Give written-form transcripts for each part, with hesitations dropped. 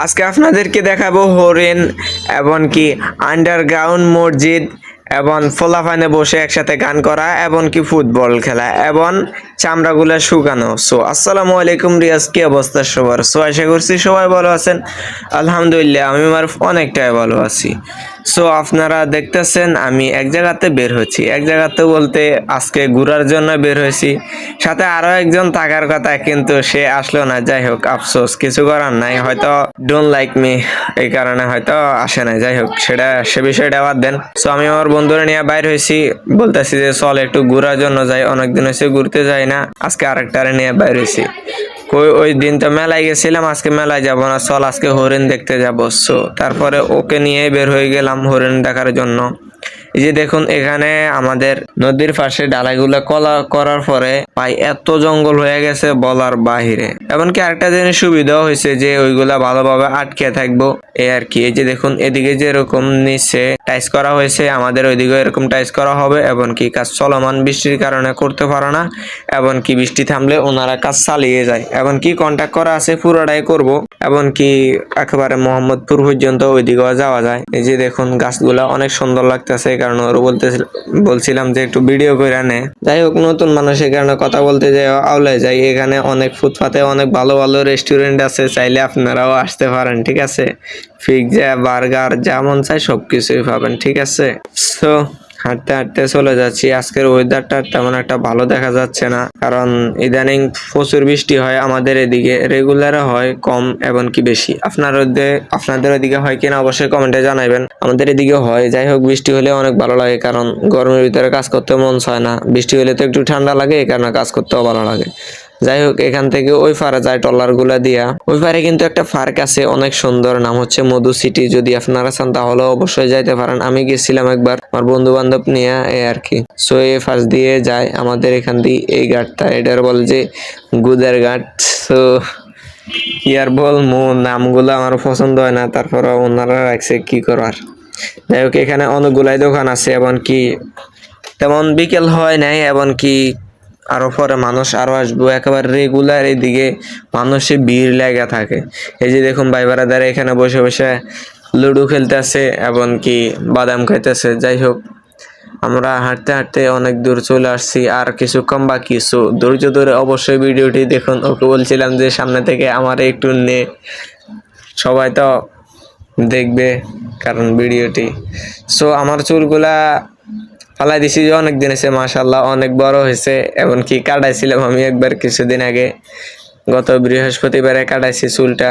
আজকে আপনাদেরকে দেখাবো হরিণ এবং কি আন্ডারগ্রাউন্ড মসজিদ এবং ফোলাফানে বসে একসাথে গান করা এবং কি ফুটবল খেলা এবং চামড়াগুলা শুকানো। সো আসসালামু আলাইকুম রিয়াজ, কি অবস্থা সবার? সো আশা করছি সবাই ভালো আছেন। আলহামদুলিল্লাহ আমি আমার অনেকটাই ভালো আছি। সো আপনারা দেখতেছেন আমি এক জায়গাতে বের হচ্ছি, এক জায়গাতে বলতে আজকে ঘোরার জন্য বের হয়েছি। সাথে আরো একজন থাকার কথা কিন্তু সে আসলো না। যাই হোক, আফসোস, কিছু করার নাই, হয়তো ডোন্ট লাইক মি, এই কারণে হয়তো আসে নাই। যাই হোক, সে বিষয়টা বাদ দেন। সো আমি আমার বন্ধুরা নিয়ে বাইর হয়েছি, বলতেছি যে চল একটু ঘোরার জন্য যাই, অনেকদিন হয়েছে ঘুরতে যাই না, আজকে আরেকটারে নিয়ে বাইর হয়েছি। ওই দিন তো মেলায় গেছিলাম, আজকে মেলায় যাব না, চল আজকে হরিণ দেখতে যাবো। সো তারপরে ওকে নিয়ে বের হয়ে গেলাম হরিণ দেখার জন্য। এই যে দেখুন, এখানে আমাদের নদীর পাশে ডালাগুলা কলা করার পরে ভাই এত জঙ্গল হয়ে গেছে বলার বাহিরে। এমনকি আরেকটা জিনিস সুবিধাও হয়েছে যে ওইগুলা ভালোভাবে আটকে থাকবো, এই আর কি। এই যে দেখুন, এদিকে যেরকম নিচে টাইস করা হয়েছে, আমাদের ওইদিকে এরকম টাইস করা হবে। এবং কি কাজ চলমান, বৃষ্টির কারণে করতে পারে না, এবং কি বৃষ্টি থামলে ওনারা কাজ চালিয়ে যায়। এবং কি কন্ট্যাক্ট করা আছে, পুরোটাই করব। এবং কি একেবারে মোহাম্মদপুর পর্যন্ত ওইদিকেও যাওয়া যায়। এই যে দেখুন, গাছগুলা অনেক সুন্দর লাগতেছে, কারণ ওরা বলছিলাম যে একটু ভিডিও করে আনে। যাই হোক, নতুন মানুষের কারণে কথা বলতে যাই আউলে যাই। এখানে অনেক ফুটপাতে অনেক ভালো ভালো রেস্টুরেন্ট আছে, চাইলে আপনারাও আসতে পারেন, ঠিক আছে। পিৎজা, বার্গার, যা মন চাই সবকিছুই পাবেন, ঠিক আছে। সো হাঁটতে হাঁটতে চলে যাচ্ছি। আজকের ওয়েদারটা তেমন একটা ভালো দেখা যাচ্ছে না, কারণ ইদানিং প্রচুর বৃষ্টি হয় আমাদের এদিকে, রেগুলার হয় কম এবং কি বেশি। আপনাদের ওইদিকে হয় কিনা অবশ্যই কমেন্টে জানাবেন। আমাদের এদিকে হয়। যাই হোক, বৃষ্টি হলে অনেক ভালো লাগে, কারণ গরমের ভিতরে কাজ করতে মন চায় না। বৃষ্টি হলে তো একটু ঠান্ডা লাগে, এই কারণে কাজ করতেও ভালো লাগে। যাই হোক, এখান থেকে ওই পারে যায় ট্রলার গুলা দিয়া। ওই পারে কিন্তু একটা পার্ক আছে অনেক সুন্দর, নাম হচ্ছে মধু সিটি। যদি আপনারা চান তাহলে অবশ্যই যাইতে পারেন। আমি গেছিলাম একবার আমার বন্ধু বান্ধব নিয়ে, এই আর কি। সো এই ফার্স্ট দিয়ে যায় আমাদের এখান দিয়ে এই ঘাটটা, এটার বল যে গুদের ঘাট। সো কি আর বলবো, নামগুলো আমার পছন্দ হয় না, তারপরে ওনারা রাখছে, কি করার। যাই হোক, এখানে অনেকগুলাই দোকান আছে, এবং কি তেমন বিকেল হয় নাই, এবং কি আরো পরে মানুষ আরো আসবো। একেবারে রেগুলার এদিকে মানুষে ভিড় লেগে থাকে। এই যে দেখুন, ভাই বারাদার এখানে বসে বসে লুডো খেলতেছে এবং কি বাদাম খাইতেছে। যাই হোক, আমরা হাঁটতে হাঁটতে অনেক দূর চলে আসছি, আর কিছুক্ষণ বাকি। কিছু ধৈর্য ধরে অবশ্যই ভিডিওটি দেখুন। ওকে বলছিলাম যে সামনে থেকে আমার একটু নে, সবাই তো দেখবে কারণ ভিডিওটি। সো আমার চুলগুলা ফালাই দিছি যে অনেক দিন হয়েছে, মাশাল্লাহ অনেক বড় হয়েছে। এমনকি কাটাইছিলাম আমি একবার কিছুদিন আগে, গত বৃহস্পতিবারে কাটাইছি চুলটা,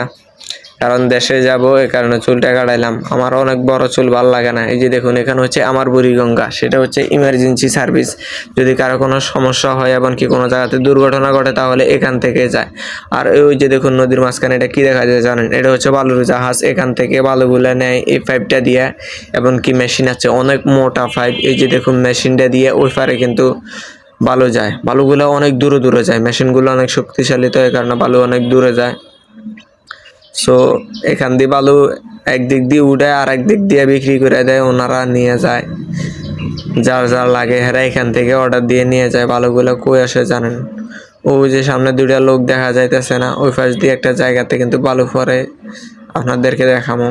কারণ দেশে যাব, এই কারণে চুলটা কাটাইলাম। আমার অনেক বড় চুল ভালো লাগে না। এই যে দেখুন, এখানে হচ্ছে আমার বুড়িগঙ্গা, সেটা হচ্ছে ইমার্জেন্সি সার্ভিস। যদি কারো কোনো সমস্যা হয় এবং কি কোনো জায়গাতে দুর্ঘটনা ঘটে, তাহলে এখান থেকে যায়। আর ওই যে দেখুন, নদীর মাঝখানে এটা কি দেখা যায় জানেন? এটা হচ্ছে বালুর জাহাজ। এখান থেকে বালুগুলা নেয় এই পাইপটা দিয়ে, এবং কি মেশিন আছে অনেক মোটা পাইপ। এই যে দেখুন, মেশিনটা দিয়ে ওই পারে কিন্তু বালু যায়। বালুগুলো অনেক দূরে দূরে যায়, মেশিনগুলো অনেক শক্তিশালী, তো এই কারণে বালু অনেক দূরে যায়। সো এখান দিয়ে বালু একদিক দিয়ে উঠে আর একদিক দিয়ে বিক্রি করে দেয়, ওনারা নিয়ে যায়। যার যার লাগে হেরা এখান থেকে অর্ডার দিয়ে নিয়ে যায়। বালুগুলো কই আসে জানেন? ওই যে সামনে দুইটা লোক দেখা যাইতেছে না, ওই পাশ দিয়ে একটা জায়গাতে কিন্তু বালু পরে, আপনাদেরকে দেখাবো।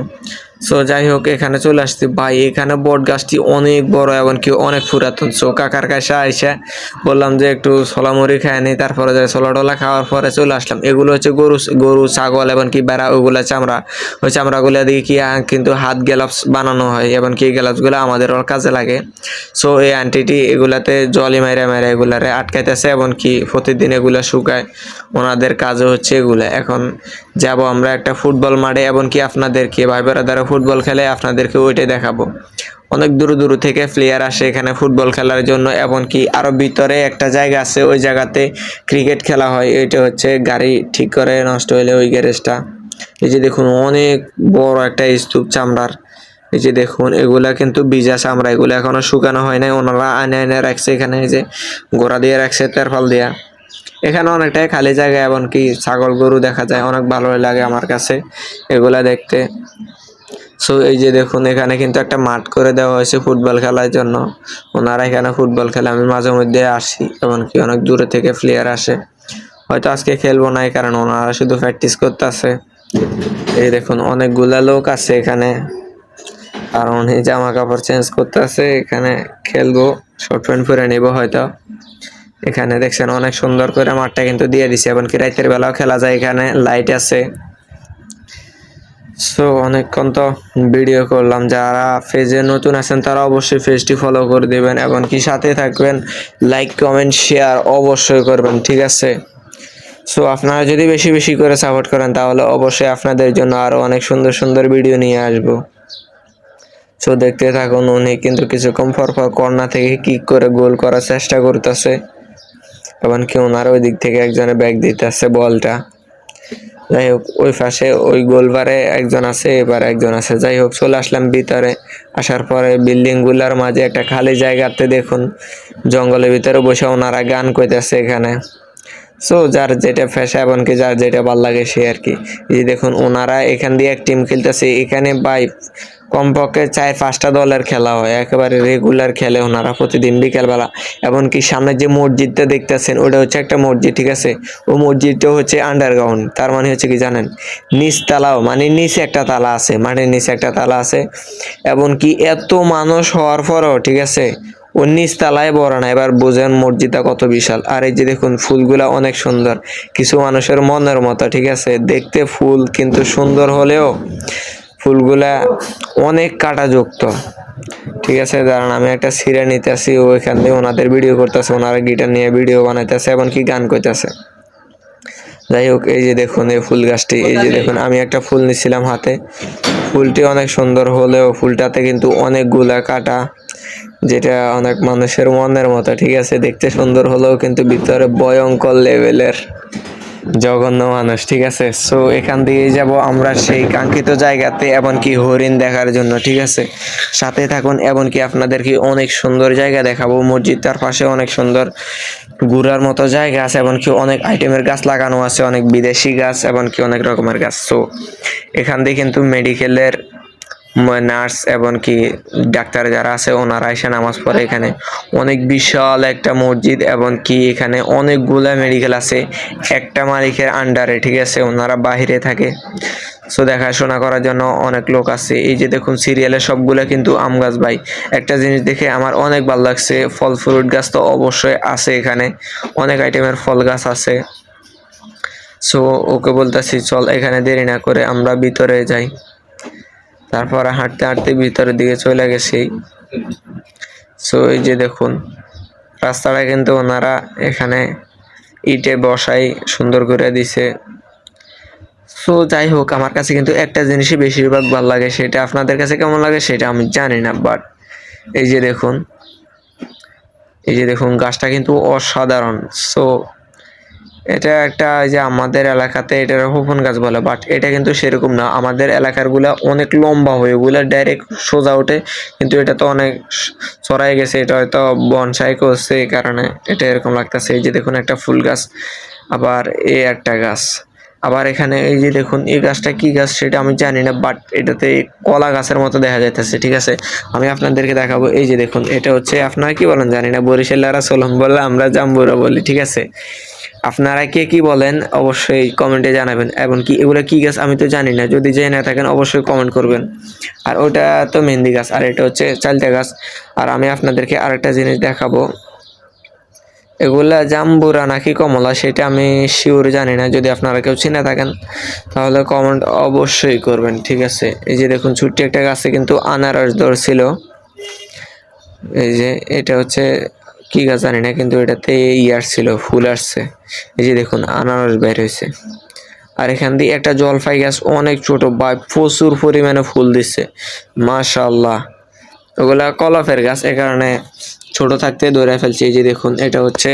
সো যাই হোক, এখানে চলে আসছি ভাই। এখানে বট গাছটি অনেক বড় এবং কি অনেক পুরাতন। সো কাকার কাছে আইসা বললাম যে একটু ছোলা মুড়ি খায় নি, তারপরে যে ছোলা টোলা খাওয়ার পরে চলে আসলাম। এগুলো হচ্ছে গরু ছাগল এবং কি বেড়া, ওগুলা চামড়া। ওই চামড়াগুলা দিয়ে কি কিন্তু হাত গ্লাভস বানানো হয়, এবং কি গ্লাভসগুলো আমাদের কাজে লাগে। সো এই আন্টিটি এগুলাতে জলি মাইরা মাইরা এগুলারে আটকাইতেছে, এবং কি প্রতিদিন এগুলা শুকায়। ওনাদের কাজও হচ্ছে এগুলা। এখন যাব আমরা একটা ফুটবল মাঠে, এবং কি আপনাদেরকে ভাই দ্বারা ফুটবল খেলে আপনাদেরকে ওইটাই দেখাবো। অনেক দূর দূর থেকে প্লেয়ার আসে এখানে ফুটবল খেলার জন্য, এবং কি আরো ভিতরে একটা জায়গা আছে, ওই জায়গাতে ক্রিকেট খেলা হয়। এটা হচ্ছে গাড়ি ঠিক করে নষ্ট হলে ওই গ্যারেজটা। এই যে দেখুন, অনেক বড় একটা স্তূপ চামড়ার। এই যে দেখুন, এগুলা কিন্তু ভিজা চামড়া, এগুলো এখনো শুকানো হয় নাই, ওনারা আনে আনে রাখছে এখানে। এই যে গোড়া দিয়ে রাখছে তেরফল দিয়া। এখানে অনেকটাই খালি জায়গা, এমনকি ছাগল গরু দেখা যায়, অনেক ভালোই লাগে আমার কাছে এগুলা দেখতে। সো এই যে দেখুন, এখানে কিন্তু একটা মাঠ করে দেওয়া হয়েছে ফুটবল খেলার জন্য। ওনারা এখানে ফুটবল খেলে, আমি মাঝে মধ্যে আসি, এমনকি অনেক দূরে থেকে প্লেয়ার আসে। হয়তো আজকে খেলবো না, এই কারণে ওনারা শুধু প্র্যাকটিস করতেছে। এই দেখুন অনেকগুলা লোক আছে এখানে, আর উনি জামা কাপড় চেঞ্জ করতেছে। এখানে খেলবো, শর্ট প্যান্ট পরে নিব হয়তো। এখানে দেখছেন অনেক সুন্দর করে মাঠটা কিন্তু দিয়ে দিছে, এমনকি রাতের বেলাও খেলা যায়, এখানে লাইট আছে। সো অনেকক্ষণ তো ভিডিও করলাম, যারা পেজে নতুন আছেন তারা অবশ্যই পেজটি ফলো করে দেবেন, এমনকি সাথে থাকবেন, লাইক কমেন্ট শেয়ার অবশ্যই করবেন, ঠিক আছে। সো আপনারা যদি বেশি বেশি করে সাপোর্ট করেন তাহলে অবশ্যই আপনাদের জন্য আরো অনেক সুন্দর সুন্দর ভিডিও নিয়ে আসবো। সো দেখতে থাকুন, উনি কিন্তু কিছুক্ষণ পর পর কর্না থেকে কিক করে গোল করার চেষ্টা করতেছে, এমনকি ওনার ওই দিক থেকে একজনে ব্যাক দিতেছে বলটা। যাই হোক, ওই পাশে ওই গোলবারে একজন আছে, এবার একজন আছে। যাই হোক, চলে আসলাম ভিতরে। আসার পরে বিল্ডিং গুলার মাঝে একটা খালি জায়গাতে দেখুন জঙ্গলের ভিতরে বসে ওনারা গান কইতেছে এখানে। সো যার যেটা ফেসা, এমনকি যার যেটা ভাল লাগে সে আর কি। এই দেখুন ওনারা এখান দিয়ে এক টিম খেলতেছে, এখানে বাই কমপক্ষে 4-5টা দলের খেলা হয়, একেবারে রেগুলার খেলে ওনারা প্রতিদিন বিকেলবেলা। এমনকি সামনে যে মসজিদটা দেখতেছেন ওটা হচ্ছে একটা মসজিদ, ঠিক আছে। ও মসজিদটা হচ্ছে আন্ডারগ্রাউন্ড, তার মানে হচ্ছে কি জানেন, নিচ তালাও, মানে নিচে একটা তালা আছে, মাটির নিচে একটা তালা আছে। এমনকি এত মানুষ হওয়ার পরও, ঠিক আছে, ও নিচ তালায় বড় না। এবার বোঝেন মসজিদটা কত বিশাল। আর এই যে দেখুন ফুলগুলা অনেক সুন্দর, কিছু মানুষের মনের মতো, ঠিক আছে। দেখতে ফুল কিন্তু সুন্দর হলেও ফুলগুলা অনেক কাঁটাযুক্ত, ঠিক আছে। দাঁড়ান আমি একটা ছিঁড়ে নিতেছি, ওইখান দিয়ে ওনাদের ভিডিও করতেছে, ওনারা গিটার নিয়ে ভিডিও বানাইতেছে, এমনকি গান করতেছে। যাই হোক, এই যে দেখুন এই ফুল গাছটি, এই যে দেখুন আমি একটা ফুল নিছিলাম হাতে, ফুলটি অনেক সুন্দর হলেও ফুলটাতে কিন্তু অনেকগুলা কাঁটা, যেটা অনেক মানুষের মনের মতো, ঠিক আছে। দেখতে সুন্দর হলেও কিন্তু ভিতরে ভয়ঙ্কর লেভেলের জঘন্য মানুষ, ঠিক আছে। সো এখান দিয়েই যাব আমরা সেই কাঙ্ক্ষিত জায়গাতে, এমনকি হরিণ দেখার জন্য, ঠিক আছে। সাথে থাকুন, এমনকি আপনাদেরকে অনেক সুন্দর জায়গা দেখাবো। মসজিদটার পাশে অনেক সুন্দর ঘোরার মতো জায়গা আছে, এমনকি অনেক আইটেমের গাছ লাগানো আছে, অনেক বিদেশি গাছ, এমনকি অনেক রকমের গাছ। সো এখান দিয়ে কিন্তু মেডিকেলের নার্স এমনকি ডাক্তার যারা আছে ওনারা এসে নামাজ পড়ে এখানে। অনেক বিশাল একটা মসজিদ, এমনকি এখানে অনেকগুলা মেডিকেল আছে একটা মালিকের আন্ডারে, ঠিক আছে। ওনারা বাহিরে থাকে, সো দেখাশোনা করার জন্য অনেক লোক আছে। এই যে দেখুন সিরিয়ালের সবগুলা কিন্তু আম গাছ। ভাই একটা জিনিস দেখে আমার অনেক ভালো লাগছে, ফল ফ্রুট গাছ তো অবশ্যই আছে এখানে, অনেক আইটেমের ফল গাছ আছে। সো ওকে বলতেছি চল এখানে দেরি না করে আমরা ভিতরে যাই। তারপর হাঁটতে হাঁটতে ভিতরের দিকে চলে গেছি। সো এই যে দেখুন রাস্তাটা কিন্তু ওনারা এখানে ইটে বসাই সুন্দর করে দিছে। সো যাই হোক, আমার কাছে কিন্তু একটা জিনিসই বেশিরভাগ ভালো লাগে, সেটা আপনাদের কাছে কেমন লাগে সেটা আমি জানি না, বাট এই যে দেখুন, এই যে দেখুন গাছটা কিন্তু অসাধারণ। সো এটা একটা, যে আমাদের এলাকাতে এটা হুফুন গাছ বলে, বাট এটা কিন্তু সেরকম না। আমাদের এলাকার গুলা অনেক লম্বা হয়ে ওগুলা ডাইরেক্ট সোজা ওঠে, কিন্তু এটা তো অনেক চড়াই গেছে, এটা হয়তো বনসাই করছে এই কারণে এটা এরকম লাগতেছে। এই যে দেখুন একটা ফুল গাছ, আবার এই একটা গাছ, আবার এখানে এই যে দেখুন এই গাছটা কি গাছ সেটা আমি জানি না, বাট এটাতে কলা গাছের মতো দেখা যাইতেছে, ঠিক আছে। আমি আপনাদেরকে দেখাবো। এই যে দেখুন এটা হচ্ছে, আপনারা কি বলেন জানি না, বরিশালারা সোলন বলে, আমরা জাম্বুরা বলি, ঠিক আছে। আপনারা কে কি বলেন অবশ্যই কমেন্টে জানাবেন, এবং কি এগুলো কি গাছ আমি তো জানি না, যদি জেনে থাকেন অবশ্যই কমেন্ট করবেন। আর ওটা তো মেহেন্দি গাছ, আর এটা হচ্ছে চালতা গাছ। আর আমি আপনাদেরকে আরেকটা জিনিস দেখাবো, এগুলা জাম্বুরা নাকি কমলা সেটা আমি শিওর জানি না, যদি আপনারা কেউ চিনে থাকেন তাহলে কমেন্ট অবশ্যই করবেন, ঠিক আছে। এই যে দেখুন ছোট্ট একটা গাছে কিন্তু আনারস ধরছিল, এই যে এটা হচ্ছে কি গাছ জানি না, কিন্তু এটাতে আসছিল, ফুল আসছে। এই যে দেখুন আনারস বের হয়েছে। আর এখান দিয়ে একটা জলপাই গাছ অনেক ছোট বা প্রচুর পরিমাণে ফুল দিচ্ছে, মাশাআল্লাহ। ওগুলা কলফের গাছ, এ কারণে ছোট থাকতে ধরে ফেলছি। এই যে দেখুন এটা হচ্ছে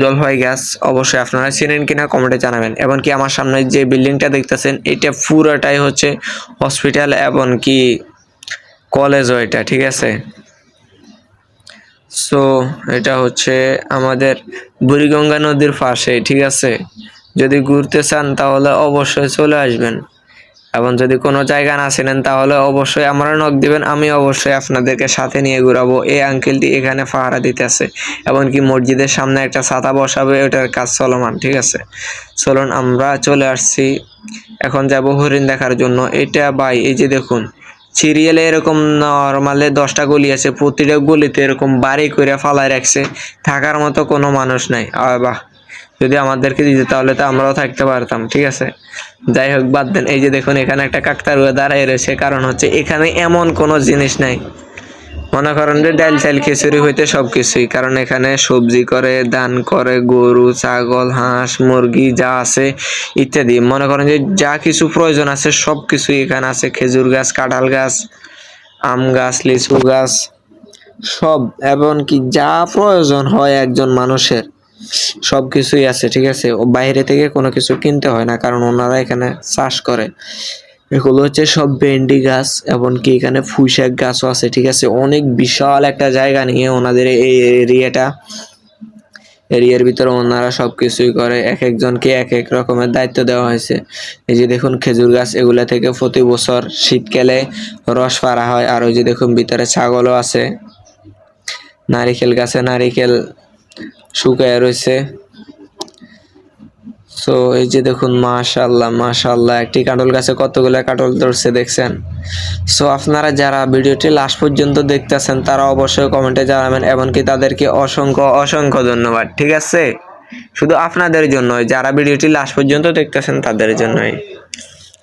জলপাই গাছ, অবশ্যই আপনারা চিনেন কিনা কমেন্টে জানাবেন। এমনকি আমার সামনে যে বিল্ডিংটা দেখতেছেন এটা পুরোটাই হচ্ছে হসপিটাল, এমনকি কলেজও এটা, ঠিক আছে। সো এটা হচ্ছে আমাদের বুড়িগঙ্গা নদীর পাশে, ঠিক আছে। যদি ঘুরতে চান তাহলে অবশ্যই চলে আসবেন, এবং যদি কোনো জায়গা না চেনেন তাহলে অবশ্যই আমরা নক দিবেন, আমি অবশ্যই আপনাদেরকে সাথে নিয়ে ঘুরাবো। এই আঙ্কেলটি এখানে পাহারা দিতেছে, এমনকি মসজিদের সামনে একটা ছাতা বসাবে, ওটার কাজ চলমান। ঠিক আছে, চলুন আমরা চলে আসছি, এখন যাব হরিণ দেখার জন্য। এটা ভাই এই যে দেখুন, সিরিয়ালে এরকম নর্মালে 10টা গলি আছে, প্রতিটা গলিতে এরকম বাড়ি করে ফালায় রাখছে, থাকার মতো কোনো মানুষ নাই। বাহ, যদি আমাদেরকে দিতে তাহলে তো আমরাও থাকতে পারতাম। ঠিক আছে, যাই হোক বাদ দেন। এই যে দেখুন এখানে একটা কাকতাড়ুয়া দাঁড়ায় রয়েছে, কারণ হচ্ছে এখানে এমন কোনো জিনিস নাই, মনে করেন যে ডাল চাল খিচুড়ি হইতে সবকিছুই, কারণ এখানে সবজি করে, ধান করে, গরু, ছাগল, হাঁস, মুরগি যা আছে ইত্যাদি, মনে করেন যে যা কিছু প্রয়োজন আছে সবকিছুই এখানে আছে। খেজুর গাছ, কাঁঠাল গাছ, আম গাছ, লিচু গাছ, সব এমনকি যা প্রয়োজন হয় একজন মানুষের সবকিছুই আছে। ঠিক আছে, ও বাইরে থেকে কোনো কিছু কিনতে হয় না, কারণ ওনারা এখানে চাষ করে। এগুলো হচ্ছে সব ভেন্ডি গাছ, এমনকি এখানে পুঁইশাক গাছও আছে। ঠিক আছে, অনেক বিশাল একটা জায়গা নিয়ে ওনাদের এই এরিয়ার ভিতরে ওনারা সবকিছুই করে, এক একজনকে এক এক রকমের দায়িত্ব দেওয়া হয়েছে। এই যে দেখুন খেজুর গাছ, এগুলা থেকে প্রতি বছর শীতকালে রস পাড়া হয়। আর ওই যে দেখুন ভিতরে ছাগলও আছে। নারিকেল গাছে নারিকেল শুকায় রয়েছে। সো এই যে দেখুন, মাশাআল্লাহ মাশাআল্লাহ, একটি কাঁঠাল গাছে কতগুলা কাঁঠাল ধরছে দেখছেন। সো আপনারা যারা ভিডিওটি লাস্ট পর্যন্ত দেখতেছেন তারা অবশ্যই কমেন্টে জানাবেন, এমনকি তাদেরকে অসংখ্য অসংখ্য ধন্যবাদ। ঠিক আছে, শুধু আপনাদের জন্যই, যারা ভিডিওটি লাস্ট পর্যন্ত দেখতেছেন তাদের জন্যই।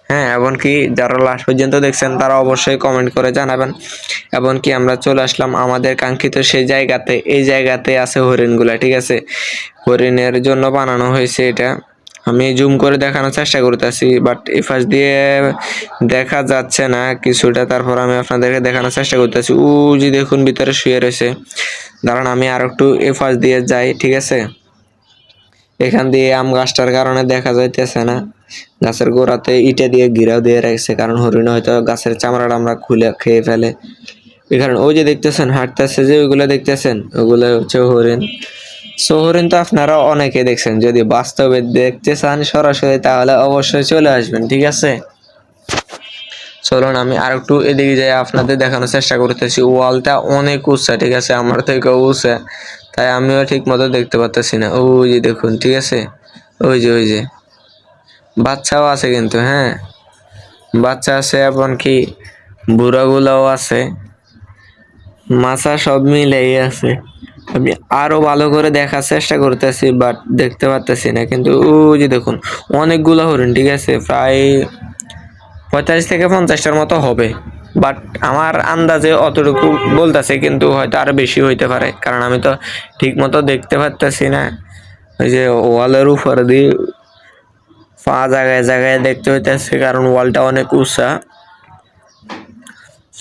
হ্যাঁ, এমনকি যারা লাস্ট পর্যন্ত দেখছেন তারা অবশ্যই কমেন্ট করে জানাবেন। এমনকি আমরা চলে আসলাম আমাদের কাঙ্ক্ষিত সেই জায়গাতে। এই জায়গাতে আছে হরিণগুলা। ঠিক আছে, হরিণের জন্য বানানো হয়েছে এটা। আমি জুম করে দেখানোর চেষ্টা করতেছি, বাট এই পাশ দিয়ে দেখা যাচ্ছে না কিছুটা, তারপর আমি আপনাদেরকে দেখানোর চেষ্টা করতেছি। ও যে দেখুন ভিতরে শুয়ে রয়েছে, দাঁড়ান আমি আর একটু এই পাশ দিয়ে যাই। ঠিক আছে, এখান দিয়ে আম গাছটার কারণে দেখা যাইতেছে না, গাছের গোড়াতে ইটা দিয়ে ঘিরাও দিয়ে রাখছে, কারণ হরিণ হয়তো গাছের চামড়াটা আমরা খুলে খেয়ে ফেলে। এই কারণে ওই যে দেখতেছেন হাঁটতেছে, যে ওইগুলো দেখতেছেন ওগুলো হচ্ছে হরিণ। সো হরিণ তো আপনারা অনেকে দেখছেন, যদি বাস্তবে দেখতে চান সরাসরি তাহলে অবশ্যই চলে আসবেন। ঠিক আছে, চলুন আমি আর একটু এদিকে যাই, আপনাদের দেখানোর চেষ্টা করতেছি। ওয়ালটা অনেক উঁচা, ঠিক আছে, আমার থেকে উঁচা, তাই আমিও ঠিক মতো দেখতে পাচ্ছি না। ওই যে দেখুন, ঠিক আছে, ওই যে বাচ্চাও আছে কিন্তু, হ্যাঁ বাচ্চা আছে, এমনকি বুড়াগুলাও আছে, মাছা সব মিলেই আছে। আমি আরো ভালো করে দেখার চেষ্টা করতেছি, বাট দেখতে পারতেছি না। কিন্তু ওই যে দেখুন অনেকগুলো হরিণ, ঠিক আছে, প্রায় 45 থেকে 50টার মতো হবে, বাট আমার আন্দাজে অতটুকু বলতেছে, কিন্তু হয়তো আরো বেশি হইতে পারে, কারণ আমি তো ঠিক মতো দেখতে পারতেছি না। ওই যে ওয়ালের উপর দিয়ে পা জায়গায় জায়গায় দেখতে হইতেছে, কারণ ওয়ালটা অনেক উঁচা।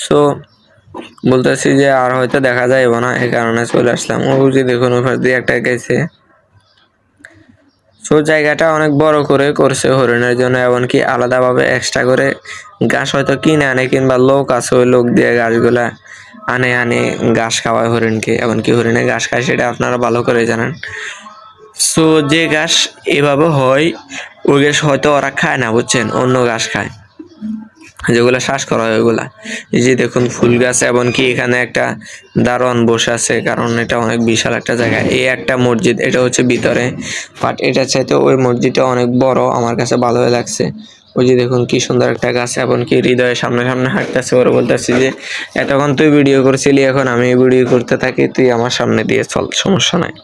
সো বলতেছি যে আর হয়তো দেখা যাইব না, এই কারণে চলে আসলাম। ওই যে দেখুন উপর দিয়ে একটা গেছে। সো জায়গাটা অনেক বড় করে করছে হরিণের জন্য, এমনকি আলাদাভাবে এক্সট্রা করে ঘাস হয়তো কিনে আনে, কিংবা লোক আছে ওই লোক দিয়ে ঘাসগুলা আনে ঘাস খাওয়ায় হরিণকে। এমনকি হরিণে ঘাস খায় সেটা আপনারা ভালো করে জানেন। সো যে ঘাস এভাবে হয় ওই ঘাস হয়তো ওরা খায় না, বুঝছেন, অন্য ঘাস খায়, যেগুলা শ্বাস করা হয় ওইগুলা। এই যে দেখুন ফুল গাছ, এমনকি এখানে একটা দারোয়ান বসে আছে, কারণ এটা অনেক বিশাল একটা জায়গা। এই একটা মসজিদ, এটা হচ্ছে ভিতরে, বাট এটা চাইতে ওই মসজিদটা অনেক বড়, আমার কাছে ভালোই লাগছে। ওই যে দেখুন কি সুন্দর একটা গাছ, এমনকি হৃদয়ের সামনে সামনে হাঁটতেছে। ওরা বলতেছি যে এতক্ষণ তুই ভিডিও করছিলি, এখন আমি ভিডিও করতে থাকি, তুই আমার সামনে দিয়ে চল, সমস্যা নাই।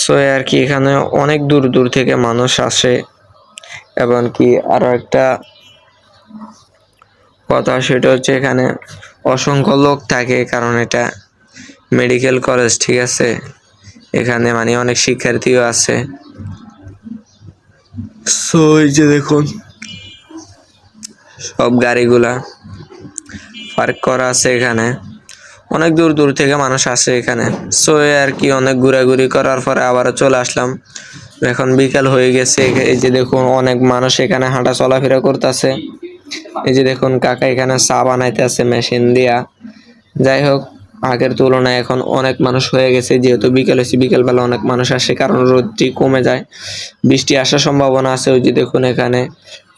সো আর কি, এখানে অনেক দূর দূর থেকে মানুষ আসে। এমনকি আরো একটা কথা, সেটা হচ্ছে এখানে অসংখ্য লোক থাকে, কারণ এটা মেডিকেল কলেজ। ঠিক আছে, এখানে মানে অনেক শিক্ষার্থীও আছে। সো এই যে দেখুন সব গাড়িগুলা পার্ক করা আছে এখানে, অনেক দূর দূর থেকে মানুষ আসে এখানে। সো আর কি, অনেক ঘোরাঘুরি করার পরে আবারও চলে আসলাম, এখন বিকাল হয়ে গেছে। এই যে দেখুন অনেক মানুষ এখানে হাঁটা চলাফেরা করতেছে। এই যে দেখুন কাকা এখানে চা বানাইতেছে মেশিন দিয়া। যাই হোক, আগের তুলনায় এখন অনেক মানুষ হয়ে গেছে, যেহেতু বিকেল হয়েছে, বিকেলবেলা অনেক মানুষ আসে, কারণ রোদটি কমে যায়, বৃষ্টি আসার সম্ভাবনা আছে। ওই যে দেখুন এখানে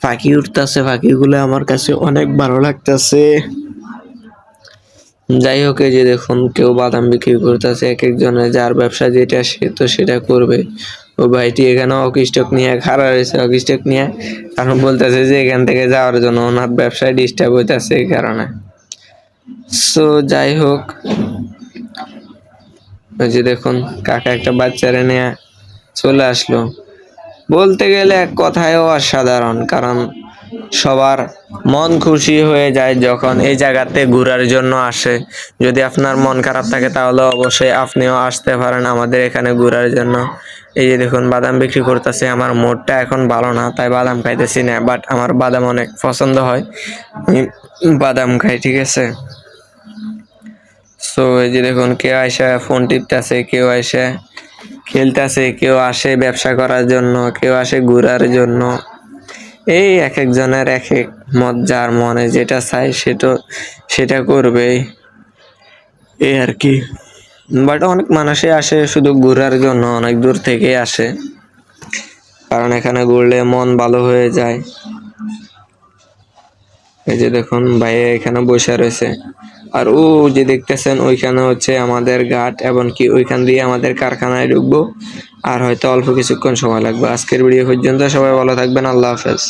পাখি উঠতেছে, পাখিগুলো আমার কাছে অনেক ভালো লাগতেছে। যাই হোক, এই যে দেখুন কেউ বাদাম বিক্রি করতেছে, এক একজনের যার ব্যবসা যেটা সে তো সেটা করবে। ও ভাইটি এখানে হকি স্টক নিয়ে খাড়া রয়েছে, হকি স্টক নিয়ে, কারণ বলতেছে যে এখান থেকে যাওয়ার জন্য ওনার ব্যবসায় ডিস্টার্ব হইতেছে এই কারণে। সো যাই হোক, ওই যে দেখুন কাকা একটা বাচ্চারে নিয়ে চলে আসলো। বলতে গেলে এক কথায় অসাধারণ, কারণ সবার মন খুশি হয়ে যায় যখন এই জায়গাতে ঘোরার জন্য আসে। যদি আপনার মন খারাপ থাকে তাহলে অবশ্যই আপনিও আসতে পারেন আমাদের এখানে ঘোরার জন্য। এই যে দেখুন বাদাম বিক্রি করতেছে। আমার মুডটা এখন ভালো না, তাই বাদাম খাইতেছি না, বাট আমার বাদাম অনেক পছন্দ হয়, আমি বাদাম খাই, ঠিক আছে। সো এই যে দেখুন কেউ আসে ফোন টিপতেছে, কেউ আসে খেলতেছে, কেউ আসে ব্যবসা করার জন্য, কেউ আসে ঘোরার জন্য। এই এক একজনের এক এক মত, যার মনে যেটা চাই সেটা করবেই, এই আর কি। বাট অনেক মানুষই আসে শুধু ঘোরার জন্য, অনেক দূর থেকে আসে, কারণ এখানে ঘুরলে মন ভালো হয়ে যায়। এই যে দেখুন ভাই এখানে বসে রয়েছে, আর ও যে দেখতেছেন ওইখানে হচ্ছে আমাদের ঘাট, এবং কি ওইখান দিয়ে আমাদের কারখানায় ঢুকবো, আর হয়তো অল্প কিছুক্ষণ সময় লাগবে। আজকের ভিডিও পর্যন্ত, সবাই ভালো থাকবেন, আল্লাহ হাফেজ।